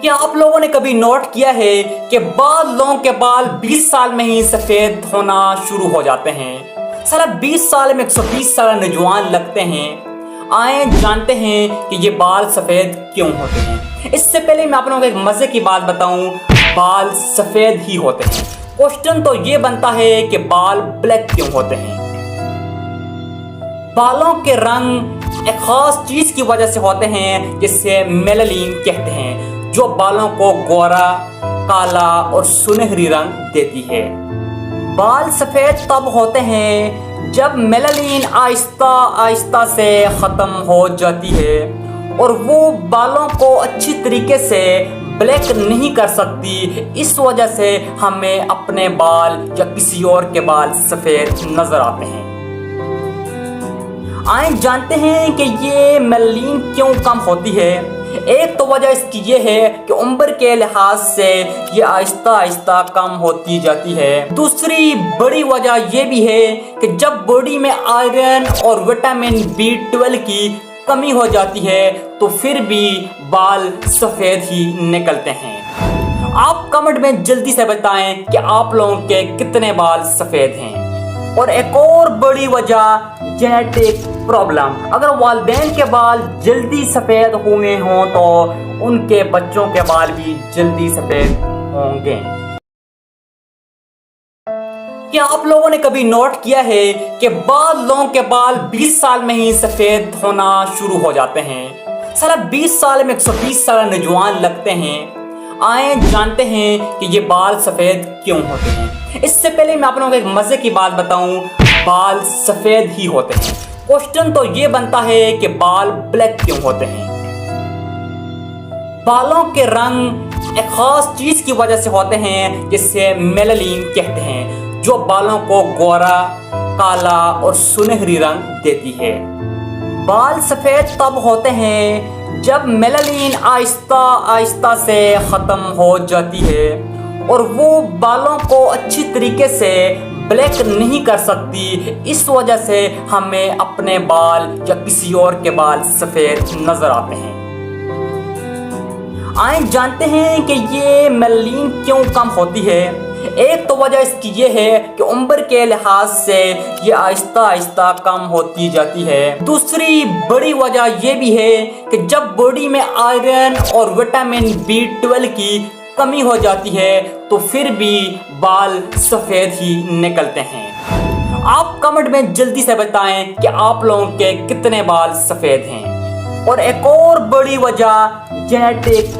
क्या आप लोगों ने कभी नोट किया है कि बाद लोगों के बाल 20 साल में ही सफेद होना शुरू हो जाते हैं। साला 20 साल में 120 साल नौजवान लगते हैं। आए जानते हैं कि ये बाल सफेद क्यों होते हैं। इससे पहले मैं आप लोगों को एक मजे की बात बताऊं, बाल सफेद ही होते हैं। क्वेश्चन तो ये बनता है कि बाल ब्लैक क्यों होते हैं। बालों के रंग एक खास चीज की वजह से होते हैं जिसे मेलानिन कहते हैं, जो बालों को गोरा, काला और सुनहरी रंग देती है। बाल सफेद तब होते हैं जब मेलानिन आहिस्ता आहिस्ता से खत्म हो जाती है और वो बालों को अच्छी तरीके से ब्लैक नहीं कर सकती। इस वजह से हमें अपने बाल या किसी और के बाल सफेद नजर आते हैं। आइए जानते हैं कि ये मेलानिन क्यों कम होती है। एक तो वजह इसकी ये है कि उम्र के लिहाज से ये आहिस्ता आहिस्ता कम होती जाती है। दूसरी बड़ी वजह ये भी है कि जब बॉडी में आयरन और विटामिन B12 की कमी हो जाती है तो फिर भी बाल सफेद ही निकलते हैं। आप कमेंट में जल्दी से बताएं कि आप लोगों के कितने बाल सफेद हैं। और एक और बड़ी वजह जेनेटिक प्रॉब्लम। अगर वालिदैन के बाल जल्दी सफेद हुए हों तो उनके बच्चों के बाल भी जल्दी सफेद होंगे। क्या आप लोगों ने कभी नोट किया है कि बाद लोगों के बाल 20 साल में ही सफेद होना शुरू हो जाते हैं। साला 20 साल में 120 साल नौजवान लगते हैं। आए जानते हैं कि ये बाल सफेद क्यों होते हैं। इससे पहले मैं आप लोगों को एक मजे की बात बताऊं, बाल सफेद ही होते हैं। क्वेश्चन तो ये बनता है कि बाल ब्लैक क्यों होते हैं। बालों के रंग एक खास चीज की वजह से होते हैं जिसे मेलानिन कहते हैं, जो बालों को गोरा, काला और सुनहरी रंग देती है। बाल सफेद तब होते हैं जब मेलानिन आहिस्ता आहिस्ता से खत्म हो जाती है और वो बालों को अच्छी तरीके से ब्लैक नहीं कर सकती। इस वजह से हमें अपने बाल या किसी और के बाल सफेद नजर आते हैं। आइए जानते हैं कि ये मेलानिन क्यों कम होती है। एक तो वजह इसकी ये है कि उम्र के लिहाज से ये आहिस्ता आहिस्ता कम होती जाती है। दूसरी बड़ी वजह ये भी है कि जब बॉडी में आयरन और विटामिन B12 की कमी हो जाती है तो फिर भी बाल सफेद ही निकलते हैं। आप कमेंट में जल्दी से बताएं कि आप लोगों के कितने बाल सफेद हैं। और एक और बड़ी वजह जेनेटिक